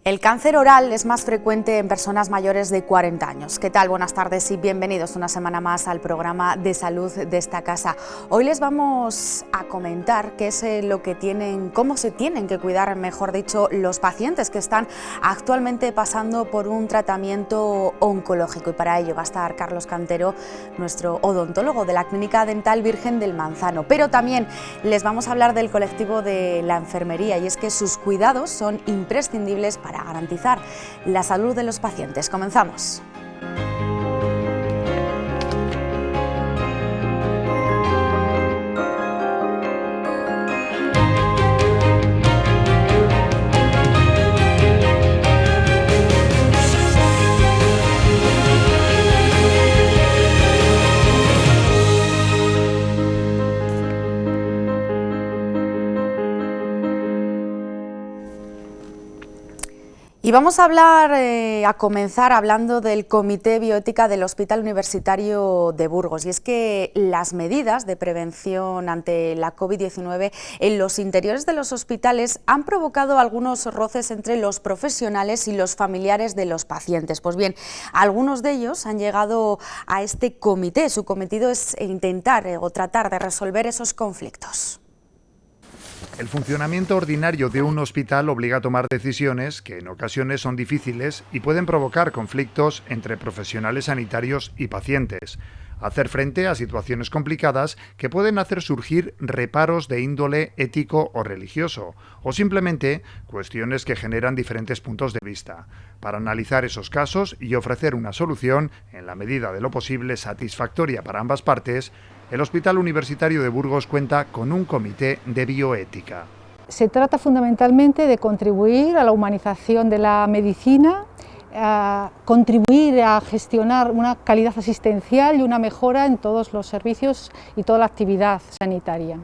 El cáncer oral es más frecuente en personas mayores de 40 años. ¿Qué tal? Buenas tardes y bienvenidos una semana más al programa de salud de esta casa. Hoy les vamos a comentar qué es lo que cómo se tienen que cuidar, mejor dicho, los pacientes que están actualmente pasando por un tratamiento oncológico. Y para ello va a estar Carlos Cantero, nuestro odontólogo de la Clínica Dental Virgen del Manzano. Pero también les vamos a hablar del colectivo de la enfermería, y es que sus cuidados son imprescindibles para garantizar la salud de los pacientes. Comenzamos. Y vamos a comenzar hablando del Comité de Bioética del Hospital Universitario de Burgos. Y es que las medidas de prevención ante la COVID-19 en los interiores de los hospitales han provocado algunos roces entre los profesionales y los familiares de los pacientes. Pues bien, algunos de ellos han llegado a este comité. Su cometido es intentar o tratar de resolver esos conflictos. El funcionamiento ordinario de un hospital obliga a tomar decisiones que en ocasiones son difíciles y pueden provocar conflictos entre profesionales sanitarios y pacientes. Hacer frente a situaciones complicadas que pueden hacer surgir reparos de índole ético o religioso, o simplemente cuestiones que generan diferentes puntos de vista. Para analizar esos casos y ofrecer una solución, en la medida de lo posible satisfactoria para ambas partes, el Hospital Universitario de Burgos cuenta con un comité de bioética. Se trata fundamentalmente de contribuir a la humanización de la medicina, a contribuir a gestionar una calidad asistencial y una mejora en todos los servicios y toda la actividad sanitaria.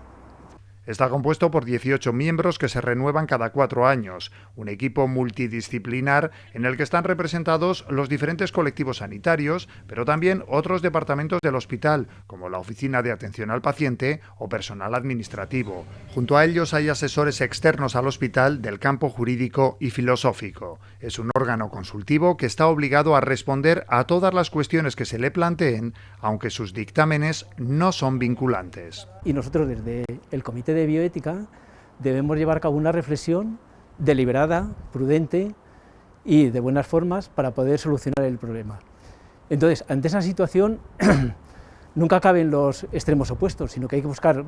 Está compuesto por 18 miembros que se renuevan cada 4 años, un equipo multidisciplinar en el que están representados los diferentes colectivos sanitarios, pero también otros departamentos del hospital, como la Oficina de Atención al Paciente o personal administrativo. Junto a ellos hay asesores externos al hospital del campo jurídico y filosófico. Es un órgano consultivo que está obligado a responder a todas las cuestiones que se le planteen, aunque sus dictámenes no son vinculantes. Y nosotros desde el Comité de Bioética debemos llevar a cabo una reflexión deliberada, prudente y de buenas formas para poder solucionar el problema. Entonces, ante esa situación nunca caben los extremos opuestos, sino que hay que buscar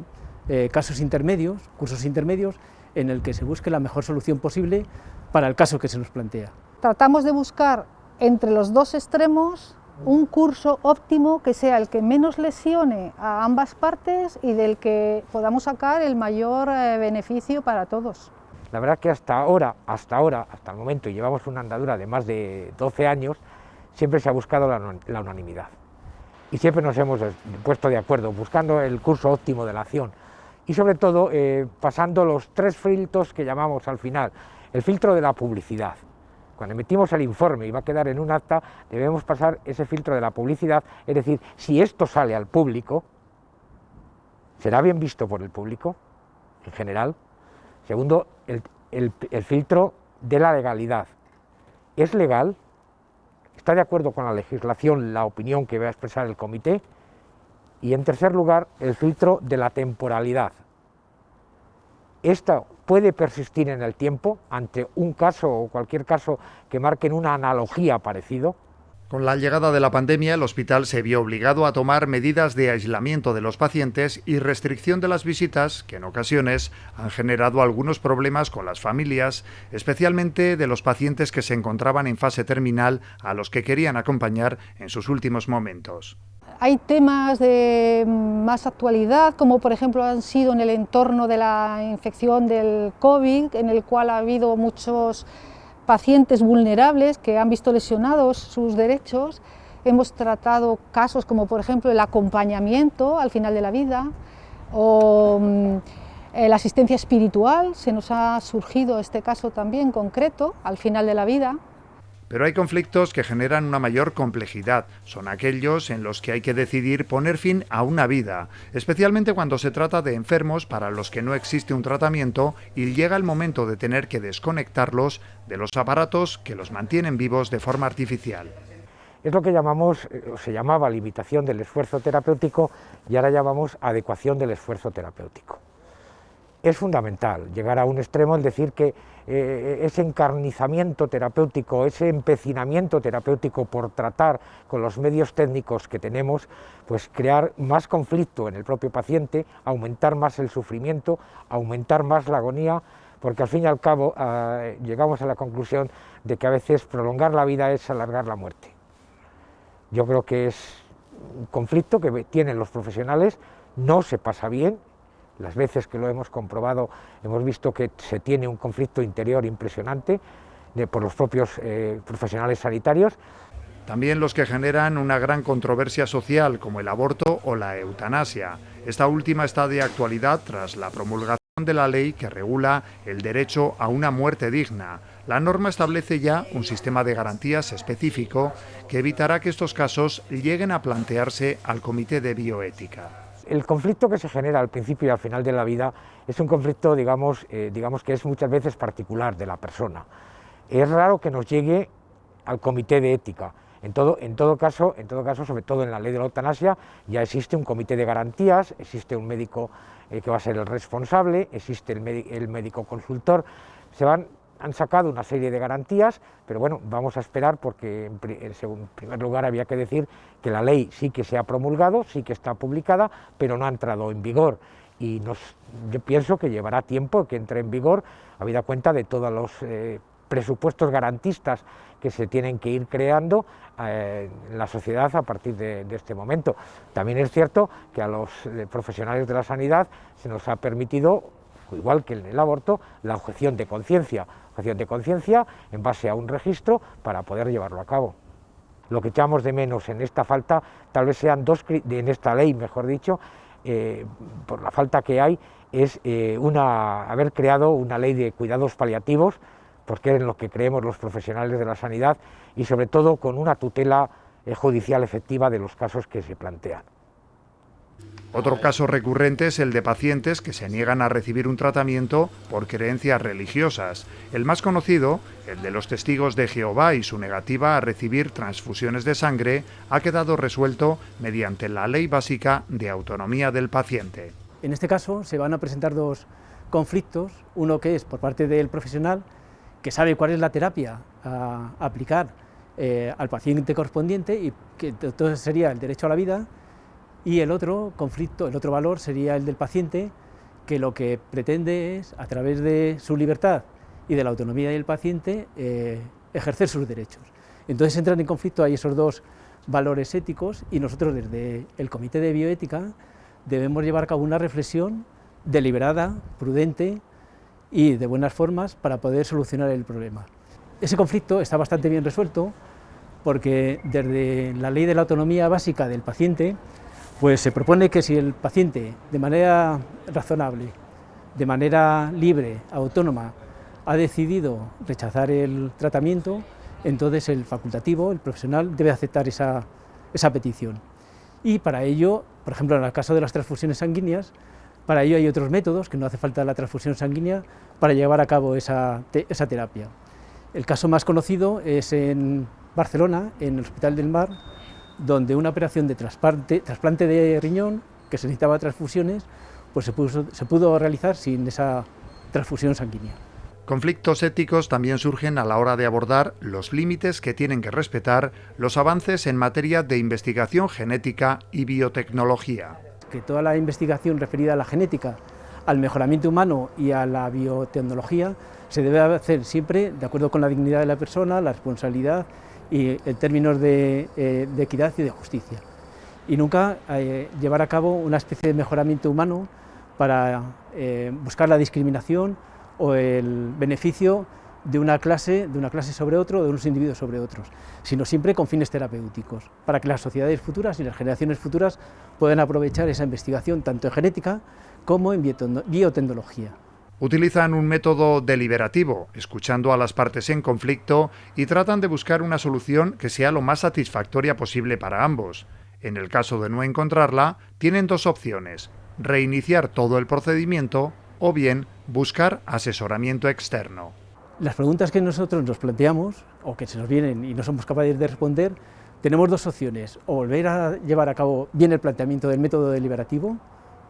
cursos intermedios en el que se busque la mejor solución posible para el caso que se nos plantea. Tratamos de buscar entre los dos extremos un curso óptimo que sea el que menos lesione a ambas partes y del que podamos sacar el mayor beneficio para todos. La verdad que hasta el momento, y llevamos una andadura de más de 12 años, siempre se ha buscado la unanimidad. Y siempre nos hemos puesto de acuerdo, buscando el curso óptimo de la acción. Y sobre todo, pasando los 3 filtros que llamamos al final. El filtro de la publicidad. Cuando emitimos el informe y va a quedar en un acta, debemos pasar ese filtro de la publicidad, es decir, si esto sale al público, ¿será bien visto por el público en general? Segundo, el filtro de la legalidad. ¿Es legal? ¿Está de acuerdo con la legislación la opinión que va a expresar el comité? Y en tercer lugar, el filtro de la temporalidad. ¿Esto puede persistir en el tiempo ante un caso o cualquier caso que marquen una analogía parecido? Con la llegada de la pandemia, el hospital se vio obligado a tomar medidas de aislamiento de los pacientes y restricción de las visitas que en ocasiones han generado algunos problemas con las familias, especialmente de los pacientes que se encontraban en fase terminal a los que querían acompañar en sus últimos momentos. Hay temas de más actualidad, como por ejemplo han sido en el entorno de la infección del COVID, en el cual ha habido muchos pacientes vulnerables que han visto lesionados sus derechos. Hemos tratado casos como por ejemplo el acompañamiento al final de la vida o la asistencia espiritual, se nos ha surgido este caso también concreto al final de la vida. Pero hay conflictos que generan una mayor complejidad. Son aquellos en los que hay que decidir poner fin a una vida, especialmente cuando se trata de enfermos para los que no existe un tratamiento y llega el momento de tener que desconectarlos de los aparatos que los mantienen vivos de forma artificial. Es lo que llamamos, o se llamaba limitación del esfuerzo terapéutico y ahora llamamos adecuación del esfuerzo terapéutico. Es fundamental llegar a un extremo, es decir, que ese encarnizamiento terapéutico, ese empecinamiento terapéutico por tratar con los medios técnicos que tenemos, pues crear más conflicto en el propio paciente, aumentar más el sufrimiento, aumentar más la agonía, porque al fin y al cabo llegamos a la conclusión de que a veces prolongar la vida es alargar la muerte. Yo creo que es un conflicto que tienen los profesionales, no se pasa bien. Las veces que lo hemos comprobado hemos visto que se tiene un conflicto interior impresionante por los propios profesionales sanitarios. También los que generan una gran controversia social, como el aborto o la eutanasia. Esta última está de actualidad tras la promulgación de la ley que regula el derecho a una muerte digna. La norma establece ya un sistema de garantías específico que evitará que estos casos lleguen a plantearse al Comité de Bioética. El conflicto que se genera al principio y al final de la vida es un conflicto, digamos que es muchas veces particular de la persona. Es raro que nos llegue al comité de ética. En todo caso, sobre todo en la ley de la eutanasia, ya existe un comité de garantías, existe un médico que va a ser el responsable, existe el médico consultor. Han sacado una serie de garantías, pero bueno, vamos a esperar porque en primer lugar había que decir que la ley sí que se ha promulgado, sí que está publicada, pero no ha entrado en vigor y yo pienso que llevará tiempo que entre en vigor, habida cuenta de todos los presupuestos garantistas que se tienen que ir creando en la sociedad a partir de este momento. También es cierto que a los profesionales de la sanidad se nos ha permitido, igual que en el aborto, la objeción de conciencia en base a un registro para poder llevarlo a cabo. Lo que echamos de menos en esta falta, tal vez sean en esta ley, mejor dicho, por la falta que hay, es haber creado una ley de cuidados paliativos, porque es en lo que creemos los profesionales de la sanidad, y sobre todo con una tutela judicial efectiva de los casos que se plantean. Otro caso recurrente es el de pacientes que se niegan a recibir un tratamiento por creencias religiosas. El más conocido, el de los testigos de Jehová y su negativa a recibir transfusiones de sangre, ha quedado resuelto mediante la Ley Básica de Autonomía del Paciente. En este caso se van a presentar dos conflictos, uno que es por parte del profesional, que sabe cuál es la terapia a aplicar al paciente correspondiente y que entonces sería el derecho a la vida, y el otro conflicto, el otro valor sería el del paciente, que lo que pretende es, a través de su libertad y de la autonomía del paciente, ejercer sus derechos. Entonces entran en conflicto ahí esos dos valores éticos y nosotros desde el Comité de Bioética debemos llevar a cabo una reflexión deliberada, prudente y de buenas formas para poder solucionar el problema. Ese conflicto está bastante bien resuelto porque desde la Ley de la Autonomía Básica del Paciente pues se propone que si el paciente de manera razonable, de manera libre, autónoma, ha decidido rechazar el tratamiento, entonces el facultativo, el profesional, debe aceptar esa petición. Y para ello, por ejemplo, en el caso de las transfusiones sanguíneas, para ello hay otros métodos, que no hace falta la transfusión sanguínea para llevar a cabo esa terapia. El caso más conocido es en Barcelona, en el Hospital del Mar, donde una operación de trasplante de riñón, que se necesitaba transfusiones, pues se pudo realizar sin esa transfusión sanguínea. Conflictos éticos también surgen a la hora de abordar los límites que tienen que respetar los avances en materia de investigación genética y biotecnología. Que toda la investigación referida a la genética, al mejoramiento humano y a la biotecnología se debe hacer siempre de acuerdo con la dignidad de la persona, la responsabilidad y en términos de equidad y de justicia. Y nunca llevar a cabo una especie de mejoramiento humano para buscar la discriminación o el beneficio de una clase sobre otro, de unos individuos sobre otros, sino siempre con fines terapéuticos, para que las sociedades futuras y las generaciones futuras puedan aprovechar esa investigación tanto en genética como en biotecnología. Utilizan un método deliberativo, escuchando a las partes en conflicto y tratan de buscar una solución que sea lo más satisfactoria posible para ambos. En el caso de no encontrarla, tienen dos opciones: reiniciar todo el procedimiento o bien buscar asesoramiento externo. Las preguntas que nosotros nos planteamos o que se nos vienen y no somos capaces de responder, tenemos dos opciones: o volver a llevar a cabo bien el planteamiento del método deliberativo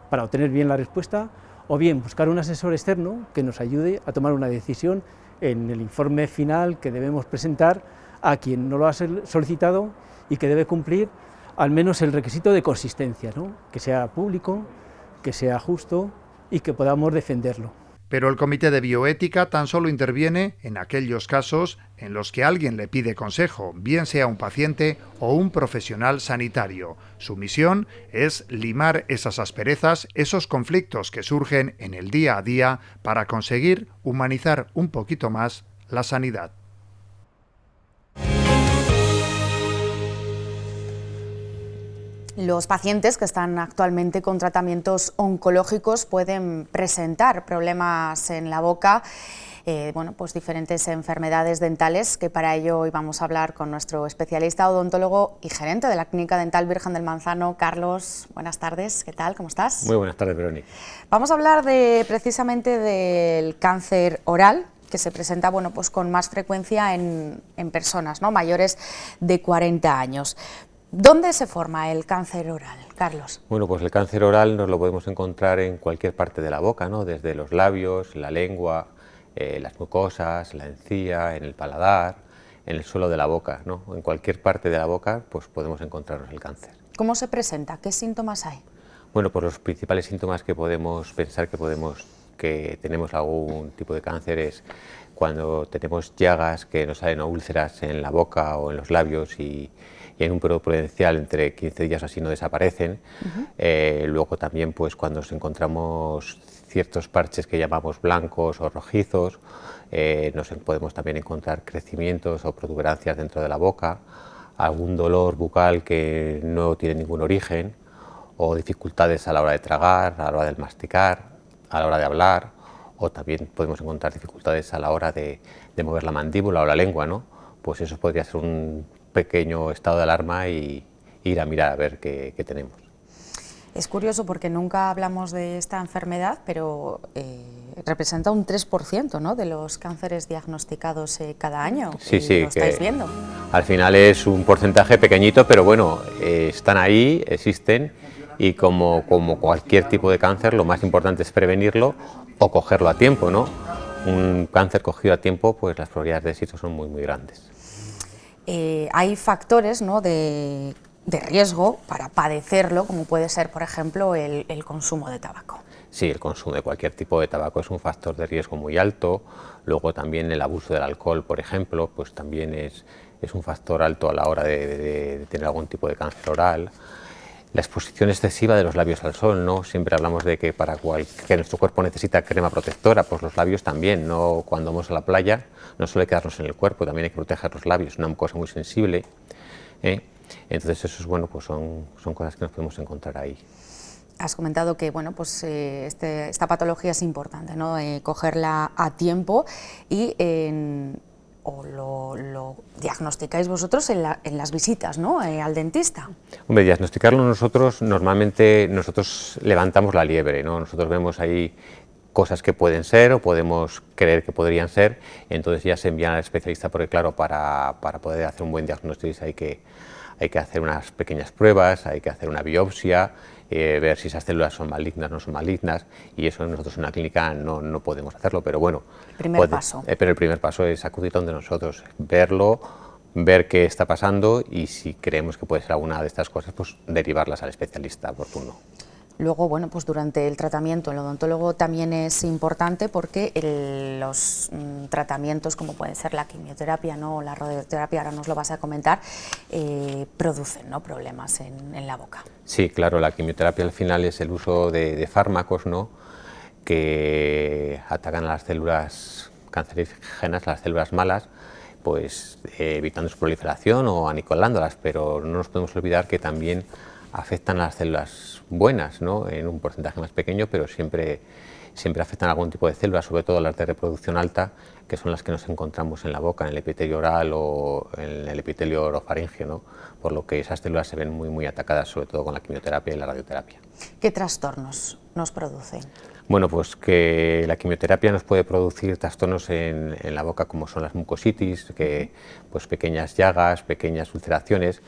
para obtener bien la respuesta, o bien buscar un asesor externo que nos ayude a tomar una decisión en el informe final que debemos presentar a quien no lo ha solicitado y que debe cumplir al menos el requisito de consistencia, ¿no? Que sea público, que sea justo y que podamos defenderlo. Pero el Comité de Bioética tan solo interviene en aquellos casos en los que alguien le pide consejo, bien sea un paciente o un profesional sanitario. Su misión es limar esas asperezas, esos conflictos que surgen en el día a día para conseguir humanizar un poquito más la sanidad. Los pacientes que están actualmente con tratamientos oncológicos pueden presentar problemas en la boca, pues diferentes enfermedades dentales, que para ello hoy vamos a hablar con nuestro especialista odontólogo y gerente de la Clínica Dental Virgen del Manzano, Carlos. Buenas tardes, ¿qué tal? ¿Cómo estás? Muy buenas tardes, Verónica. Vamos a hablar precisamente del cáncer oral, que se presenta pues con más frecuencia en personas, ¿no?, mayores de 40 años. ¿Dónde se forma el cáncer oral, Carlos? Bueno, pues el cáncer oral nos lo podemos encontrar en cualquier parte de la boca, ¿no? Desde los labios, la lengua, las mucosas, la encía, en el paladar, en el suelo de la boca, ¿no? En cualquier parte de la boca pues podemos encontrarnos el cáncer. ¿Cómo se presenta? ¿Qué síntomas hay? Bueno, pues los principales síntomas que podemos pensar que tenemos algún tipo de cáncer es cuando tenemos llagas que nos salen, o úlceras en la boca o en los labios y en un periodo prudencial entre 15 días así no desaparecen. Luego también pues cuando nos encontramos ciertos parches que llamamos blancos o rojizos, podemos también encontrar crecimientos o protuberancias dentro de la boca, algún dolor bucal que no tiene ningún origen, o dificultades a la hora de tragar, a la hora de masticar, a la hora de hablar, o también podemos encontrar dificultades a la hora de mover la mandíbula o la lengua, ¿no? Pues eso podría ser un pequeño estado de alarma y ir a mirar a ver qué tenemos. Es curioso porque nunca hablamos de esta enfermedad, pero representa un 3%, ¿no?, de los cánceres diagnosticados cada año. Sí, sí, lo estáis viendo. Al final es un porcentaje pequeñito, pero bueno, están ahí, existen, y como cualquier tipo de cáncer, lo más importante es prevenirlo o cogerlo a tiempo, ¿no? Un cáncer cogido a tiempo, pues las probabilidades de éxito son muy, muy grandes. Hay factores, ¿no?, de riesgo para padecerlo, como puede ser, por ejemplo, el consumo de tabaco. Sí, el consumo de cualquier tipo de tabaco es un factor de riesgo muy alto. Luego también el abuso del alcohol, por ejemplo, pues también es un factor alto a la hora de tener algún tipo de cáncer oral. La exposición excesiva de los labios al sol, ¿no? Siempre hablamos de que que nuestro cuerpo necesita crema protectora, pues los labios también, ¿no? Cuando vamos a la playa no suele quedarnos en el cuerpo, también hay que proteger los labios, es una mucosa muy sensible, Entonces eso es, bueno, pues son cosas que nos podemos encontrar ahí. Has comentado que pues, esta patología es importante, ¿no?, cogerla a tiempo y lo diagnosticáis vosotros en las visitas, ¿no?, al dentista. Hombre, diagnosticarlo normalmente nosotros levantamos la liebre, ¿no? Nosotros vemos ahí cosas que pueden ser o podemos creer que podrían ser, entonces ya se envían al especialista porque claro, para poder hacer un buen diagnóstico hay que hacer unas pequeñas pruebas, hay que hacer una biopsia, ver si esas células son malignas o no son malignas, y eso nosotros en la clínica no podemos hacerlo, pero bueno. Pero el primer paso es acudir donde nosotros, verlo, ver qué está pasando y si creemos que puede ser alguna de estas cosas, pues derivarlas al especialista oportuno. Luego, pues durante el tratamiento, el odontólogo también es importante porque los tratamientos, como pueden ser la quimioterapia, ¿no?, o la radioterapia, ahora nos lo vas a comentar, producen, ¿no?, problemas en la boca. Sí, claro, la quimioterapia al final es el uso de fármacos, ¿no?, que atacan a las células cancerígenas, las células malas, pues evitando su proliferación o aniquilándolas, pero no nos podemos olvidar que también afectan a las células buenas, ¿no?, en un porcentaje más pequeño, pero siempre siempre afectan a algún tipo de células, sobre todo las de reproducción alta, que son las que nos encontramos en la boca, en el epitelio oral o en el epitelio orofaringeo, ¿no? Por lo que esas células se ven muy atacadas, sobre todo con la quimioterapia y la radioterapia. ¿Qué trastornos nos producen? Bueno, pues que la quimioterapia nos puede producir trastornos en la boca, como son las mucositis, que, pues pequeñas llagas, pequeñas ulceraciones,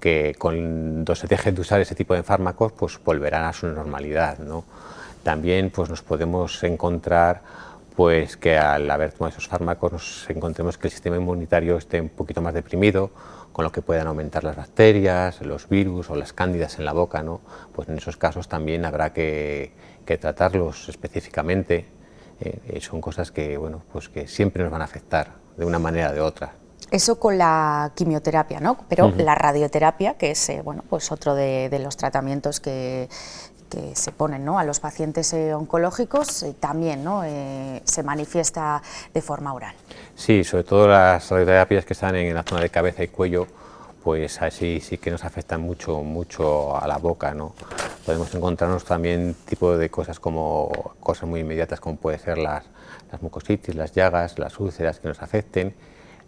que cuando se dejen de usar ese tipo de fármacos, pues volverán a su normalidad, ¿no? También pues nos podemos encontrar pues que al haber tomado esos fármacos nos encontremos que el sistema inmunitario esté un poquito más deprimido, con lo que puedan aumentar las bacterias, los virus o las cándidas en la boca, ¿no? Pues en esos casos también habrá que tratarlos específicamente. Son cosas que, bueno, pues que siempre nos van a afectar de una manera o de otra. Eso con la quimioterapia, ¿no? Pero la radioterapia, que es bueno, pues otro de los tratamientos que se ponen, ¿no?, a los pacientes oncológicos, también, ¿no?, se manifiesta de forma oral. Sí, sobre todo las radioterapias que están en la zona de cabeza y cuello, pues así sí que nos afectan mucho a la boca, ¿no? Podemos encontrarnos también tipo de cosas como cosas muy inmediatas, como puede ser las mucositis, las llagas, las úlceras que nos afecten.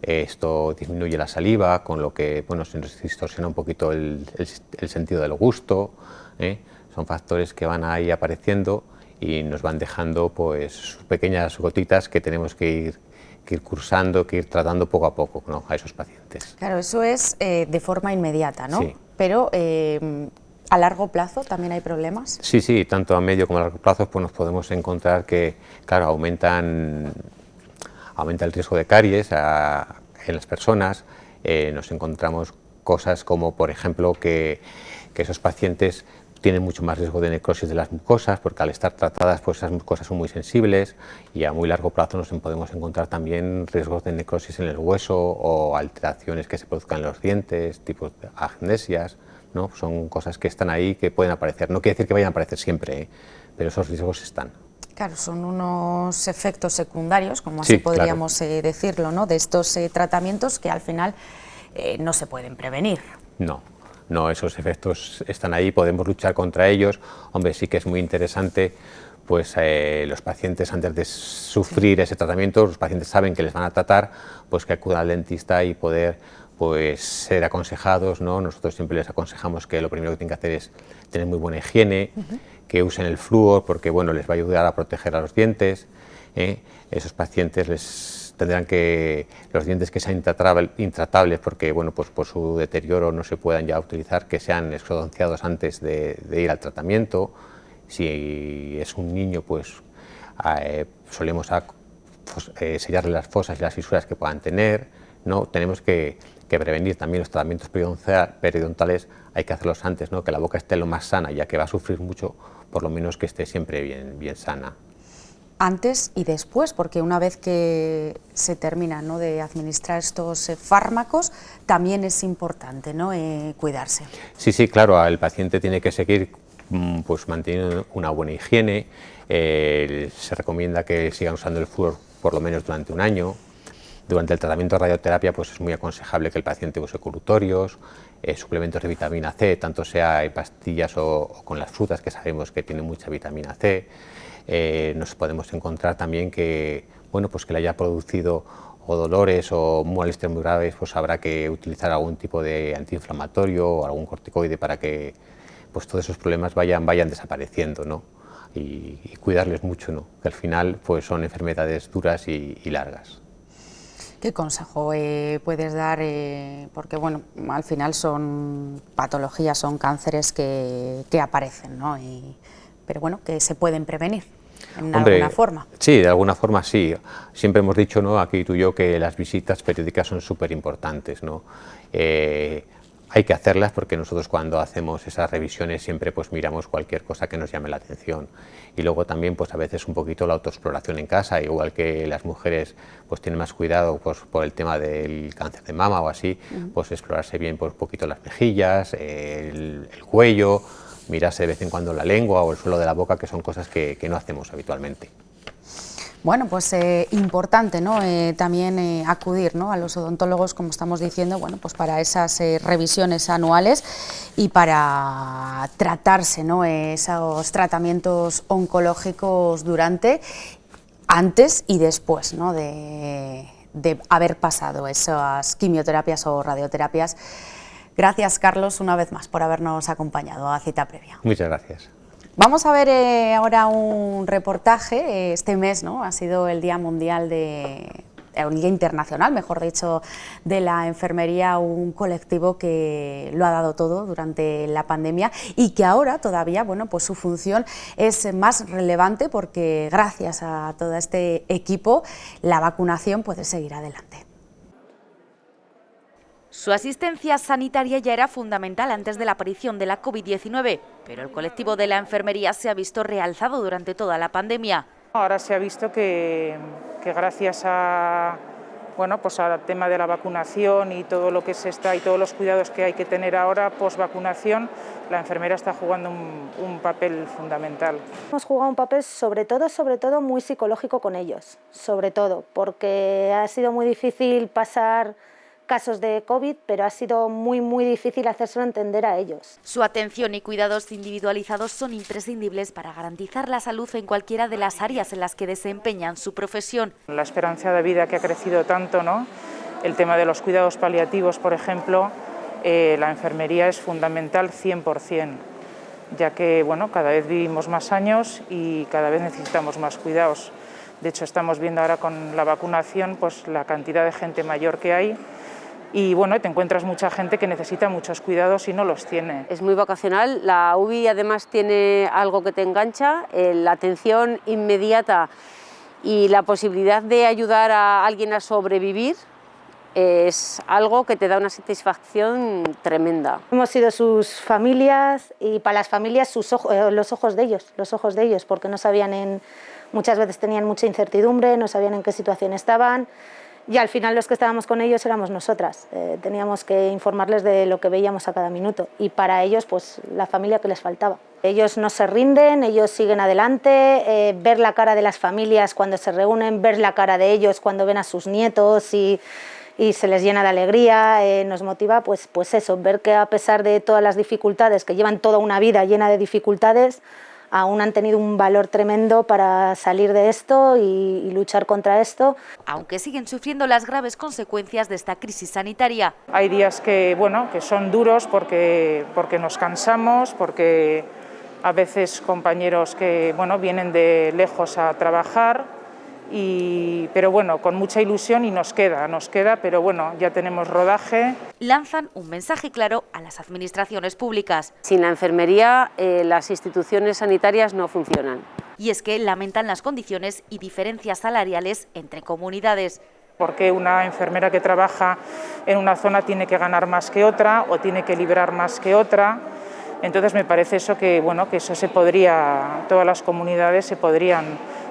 Esto disminuye la saliva, con lo que, bueno, se nos distorsiona un poquito el sentido del gusto, ¿eh? Son factores que van ahí apareciendo y nos van dejando pues pequeñas gotitas que tenemos que ir cursando, que ir tratando poco a poco, ¿no?, a esos pacientes. Claro, eso es de forma inmediata, ¿no? Sí. Pero ¿a largo plazo también hay problemas? Sí, tanto a medio como a largo plazo pues nos podemos encontrar que, claro, aumenta el riesgo de caries en las personas. Nos encontramos cosas como, por ejemplo, que esos pacientes tienen mucho más riesgo de necrosis de las mucosas, porque al estar tratadas pues esas mucosas son muy sensibles, y a muy largo plazo nos podemos encontrar también riesgos de necrosis en el hueso o alteraciones que se produzcan en los dientes, tipo de agnesias, ¿no? Son cosas que están ahí, que pueden aparecer. No quiere decir que vayan a aparecer siempre, pero esos riesgos están. Claro, son unos efectos secundarios, como así podríamos decirlo, ¿no?, de estos tratamientos que al final no se pueden prevenir. No, esos efectos están ahí, podemos luchar contra ellos. Hombre, sí que es muy interesante, pues los pacientes, antes de sufrir ese tratamiento, los pacientes saben que les van a tratar, pues que acudan al dentista y poder pues ser aconsejados, ¿no? Nosotros siempre les aconsejamos que lo primero que tienen que hacer es tener muy buena higiene, que usen el flúor, porque bueno, les va a ayudar a proteger a los dientes. Esos pacientes les tendrán que, los dientes que sean intratables, porque bueno, pues por su deterioro no se puedan ya utilizar, que sean exodonciados antes de ir al tratamiento. Si es un niño, pues solemos sellarle las fosas y las fisuras que puedan tener, ¿no? Tenemos que prevenir también los tratamientos periodontales, hay que hacerlos antes, ¿no?, que la boca esté lo más sana, ya que va a sufrir mucho, por lo menos que esté siempre bien sana. Antes y después, porque una vez que se termina, ¿no?, de administrar estos fármacos, también es importante, ¿no?, cuidarse. Sí, claro, el paciente tiene que seguir pues manteniendo una buena higiene. Se recomienda que sigan usando el flúor por lo menos durante un año. Durante el tratamiento de radioterapia pues es muy aconsejable que el paciente use colutorios, suplementos de vitamina C, tanto sea en pastillas o con las frutas, que sabemos que tienen mucha vitamina C. Nos podemos encontrar también que, bueno, pues que le haya producido o dolores o molestias muy graves, pues habrá que utilizar algún tipo de antiinflamatorio o algún corticoide para que pues todos esos problemas vayan desapareciendo, ¿no? Y cuidarles mucho, ¿no?, que al final pues son enfermedades duras y largas. ¿Qué consejo puedes dar? Porque bueno, al final son patologías, son cánceres que aparecen, ¿no? Pero bueno, que se pueden prevenir en alguna forma. Sí, de alguna forma sí. Siempre hemos dicho, ¿no?, aquí tú y yo, que las visitas periódicas son súper importantes, ¿no? Hay que hacerlas porque nosotros cuando hacemos esas revisiones siempre pues miramos cualquier cosa que nos llame la atención, y luego también pues a veces un poquito la autoexploración en casa, igual que las mujeres pues tienen más cuidado pues por el tema del cáncer de mama o así, pues explorarse bien pues un poquito las mejillas, el cuello, mirarse de vez en cuando la lengua o el suelo de la boca, que son cosas que no hacemos habitualmente. Bueno, pues importante, ¿no? También acudir, ¿no?, a los odontólogos, como estamos diciendo, bueno, pues para esas revisiones anuales y para tratarse, ¿no?, esos tratamientos oncológicos durante, antes y después, ¿no?, de haber pasado esas quimioterapias o radioterapias. Gracias, Carlos, una vez más por habernos acompañado a Cita Previa. Muchas gracias. Vamos a ver ahora un reportaje. Este mes, ¿no?, ha sido el Día Mundial el Día Internacional, mejor dicho, de la enfermería, un colectivo que lo ha dado todo durante la pandemia y que ahora todavía, bueno, pues su función es más relevante porque gracias a todo este equipo la vacunación puede seguir adelante. Su asistencia sanitaria ya era fundamental antes de la aparición de la COVID-19, pero el colectivo de la enfermería se ha visto realzado durante toda la pandemia. Ahora se ha visto que gracias a, bueno, pues al tema de la vacunación y todo lo que se está y todos los cuidados que hay que tener ahora post-vacunación, la enfermera está jugando un papel fundamental. Hemos jugado un papel sobre todo muy psicológico con ellos, sobre todo, porque ha sido muy difícil pasar casos de COVID, pero ha sido muy difícil hacérselo entender a ellos. Su atención y cuidados individualizados son imprescindibles para garantizar la salud en cualquiera de las áreas en las que desempeñan su profesión. La esperanza de vida que ha crecido tanto, ¿no?, el tema de los cuidados paliativos, por ejemplo, la enfermería es fundamental 100%, ya que, bueno, cada vez vivimos más años y cada vez necesitamos más cuidados. De hecho, estamos viendo ahora con la vacunación pues la cantidad de gente mayor que hay. Y bueno, te encuentras mucha gente que necesita muchos cuidados y no los tiene. Es muy vocacional, la UBI además tiene algo que te engancha, la atención inmediata y la posibilidad de ayudar a alguien a sobrevivir es algo que te da una satisfacción tremenda. Hemos sido sus familias y para las familias los ojos de ellos, porque no sabían, muchas veces tenían mucha incertidumbre, no sabían en qué situación estaban. Y al final los que estábamos con ellos éramos nosotras, teníamos que informarles de lo que veíamos a cada minuto y para ellos pues la familia que les faltaba. Ellos no se rinden, ellos siguen adelante, ver la cara de las familias cuando se reúnen, ver la cara de ellos cuando ven a sus nietos y se les llena de alegría, nos motiva pues eso, ver que a pesar de todas las dificultades, que llevan toda una vida llena de dificultades, aún han tenido un valor tremendo para salir de esto y luchar contra esto. Aunque siguen sufriendo las graves consecuencias de esta crisis sanitaria. Hay días que, bueno, que son duros porque nos cansamos, porque a veces compañeros que, bueno, vienen de lejos a trabajar, pero bueno, con mucha ilusión y nos queda, pero bueno, ya tenemos rodaje. Lanzan un mensaje claro a las administraciones públicas. Sin la enfermería, las instituciones sanitarias no funcionan. Y es que lamentan las condiciones y diferencias salariales entre comunidades. Porque una enfermera que trabaja en una zona tiene que ganar más que otra o tiene que librar más que otra. Entonces me parece eso que, bueno, que eso todas las comunidades se podrían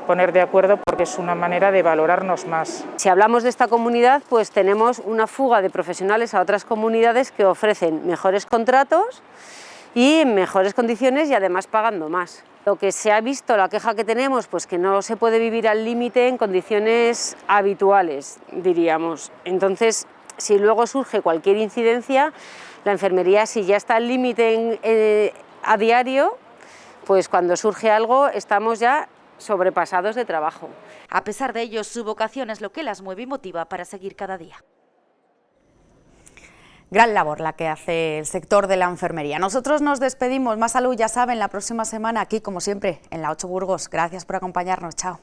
poner de acuerdo porque es una manera de valorarnos más. Si hablamos de esta comunidad, pues tenemos una fuga de profesionales a otras comunidades que ofrecen mejores contratos y mejores condiciones y además pagando más. Lo que se ha visto, la queja que tenemos, pues que no se puede vivir al límite en condiciones habituales, diríamos. Entonces, si luego surge cualquier incidencia, la enfermería, si ya está al límite a diario, pues cuando surge algo estamos ya sobrepasados de trabajo. A pesar de ello, su vocación es lo que las mueve y motiva para seguir cada día. Gran labor la que hace el sector de la enfermería. Nosotros nos despedimos. Más salud, ya saben, la próxima semana aquí, como siempre, en la 8 Burgos. Gracias por acompañarnos. Chao.